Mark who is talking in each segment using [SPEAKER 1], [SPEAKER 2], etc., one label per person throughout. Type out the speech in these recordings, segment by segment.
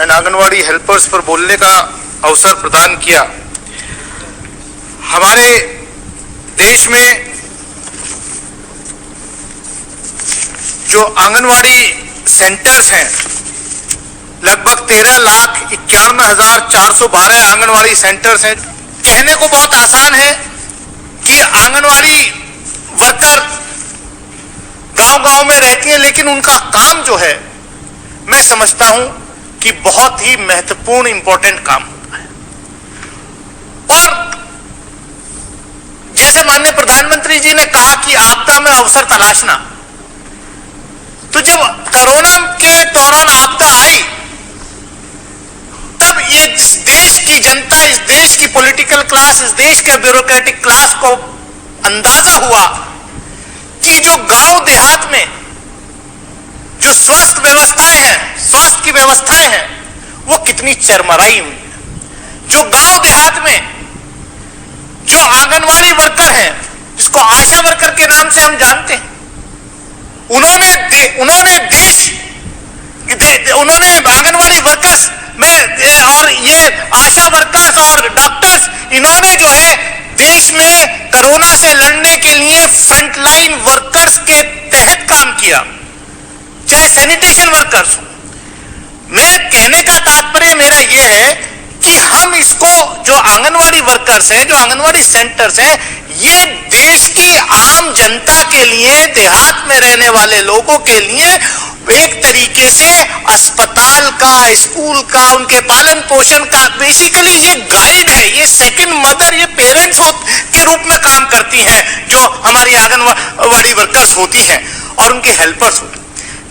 [SPEAKER 1] And anganwadi helpers पर बोलने का अवसर प्रदान किया। हमारे देश में जो आंगनवाड़ी सेंटर्स हैं, लगभग 13,91,412 आंगनवाड़ी सेंटर्स हैं। कहने को बहुत आसान है कि आंगनवाड़ी वर्कर गांव-गांव में रहती हैं, लेकिन उनका काम जो है, मैं समझता हूं कि बहुत ही महत्वपूर्ण इंपॉर्टेंट काम होता है। और जैसे माननीय प्रधानमंत्री जी ने कहा कि आपदा में अवसर तलाशना, तो जब कोरोना के दौरान आपदा आई, तब ये इस देश की जनता, इस देश की पॉलिटिकल क्लास, इस देश के ब्यूरोक्रेटिक क्लास को अंदाजा हुआ कि जो गांव देहात में जो स्वास्थ्य व्यवस्थाएं हैं, स्वास्थ्य की व्यवस्थाएं हैं, वो कितनी चरमराई हुई है। जो गांव देहात में जो आंगनवाड़ी वर्कर हैं, जिसको आशा वर्कर के नाम से हम जानते हैं, उन्होंने आंगनवाड़ी वर्कर्स में और ये आशा वर्कर्स और डॉक्टर्स, इन्होंने जो है देश में कोरोना से लड़ने के लिए फ्रंटलाइन वर्कर्स के तहत काम किया, चाहे सैनिटेशन वर्कर्स हो। मैं कहने का तात्पर्य मेरा यह है कि हम इसको, जो आंगनवाड़ी वर्कर्स हैं, जो आंगनवाड़ी सेंटर्स हैं, ये देश की आम जनता के लिए, देहात में रहने वाले लोगों के लिए एक तरीके से अस्पताल का, स्कूल का, उनके पालन पोषण का, बेसिकली ये गाइड है, ये सेकंड मदर, ये पेरेंट्स के रूप में काम करती हैं, जो हमारी आंगनवाड़ी वर्कर्स होती हैं और उनके हेल्पर्स होते हैं।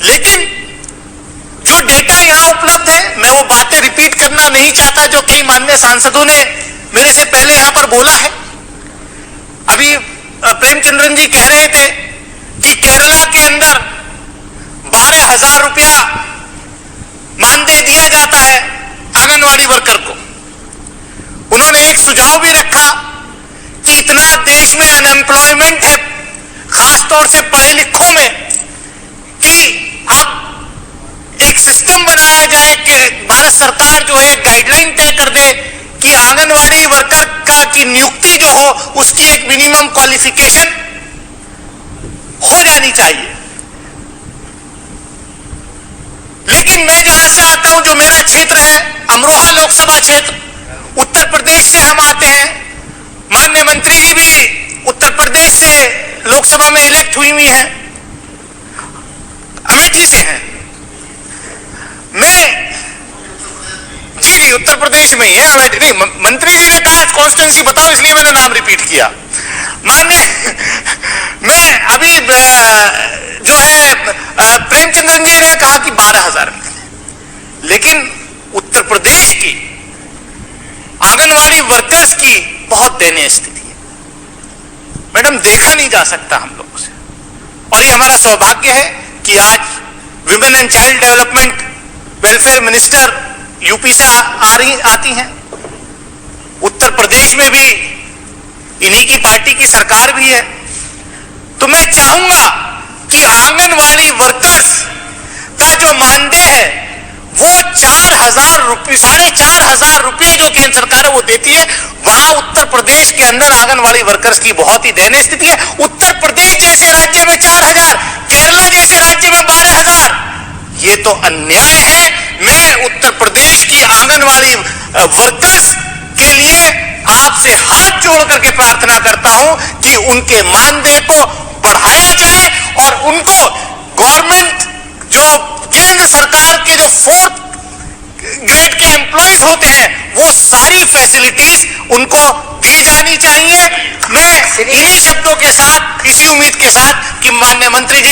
[SPEAKER 1] लेकिन जो डेटा यहां उपलब्ध है, मैं वो बातें रिपीट करना नहीं चाहता जो कई माननीय सांसदों ने मेरे से पहले यहां पर बोला है। अभी प्रेमचंद्रन जी कह रहे थे कि केरला के अंदर 12,000 रुपया मानदेय दिया जाता है आंगनवाड़ी वर्कर को। उन्होंने एक सुझाव भी रखा कि इतना देश में अनएम्प्लॉयमेंट है, खासतौर से पढ़े लिखों में, कि अब एक सिस्टम बनाया जाए कि भारत सरकार जो है गाइडलाइन तय कर दे कि आंगनवाड़ी वर्कर का की नियुक्ति जो हो, उसकी एक मिनिमम क्वालिफिकेशन हो जानी चाहिए। लेकिन मैं जहां से आता हूं, जो मेरा क्षेत्र है, अमरोहा लोकसभा क्षेत्र, उत्तर प्रदेश से हम आते हैं। माननीय मंत्री जी भी उत्तर प्रदेश से लोकसभा में इलेक्ट हुई हैं, अमेठी से हैं। मैं जी उत्तर प्रदेश में ही है, अमेठी नहीं। मंत्री जी ने कहा कॉन्स्टिट्यूंसी बताओ, इसलिए मैंने नाम रिपीट किया। मैं अभी जो है प्रेमचंद्रन जी ने कहा कि 12,000 मिले, लेकिन उत्तर प्रदेश की आंगनवाड़ी वर्कर्स की बहुत दयनीय स्थिति है मैडम, देखा नहीं जा सकता हम लोगों से। और ये हमारा सौभाग्य है कि आज women and child development welfare minister UP से आती हैं। उत्तर प्रदेश में भी इन्हीं की पार्टी की सरकार भी है। तो मैं चाहूंगा कि आंगनवाड़ी वर्कर्स का जो मानदेय है वो 4,000 रुपये, 4,500 रुपये जो केंद्र सरकार है वो देती है, वहां उत्तर प्रदेश के अंदर आंगनवाड़ी वर्कर्स की बहुत ही दयनीय स्थिति है। उत्तर प्रदेश जैसे राज्य में 4,000, केरला जैसे राज्य में 12,000, ये तो अन्याय है। मैं उत्तर प्रदेश की आंगनवाड़ी वर्कर्स के लिए आपसे हाथ जोड़ करके प्रार्थना करता हूं कि उनके मानदेय को बढ़ाया जाए और उनको गवर्नमेंट, जो केंद्र सरकार के जो 4th ग्रेड के एम्प्लॉयज होते हैं, वो सारी फैसिलिटीज उनको दी जानी चाहिए। मैं इन्हीं शब्दों के साथ, इसी उम्मीद के साथ कि माननीय मंत्री जी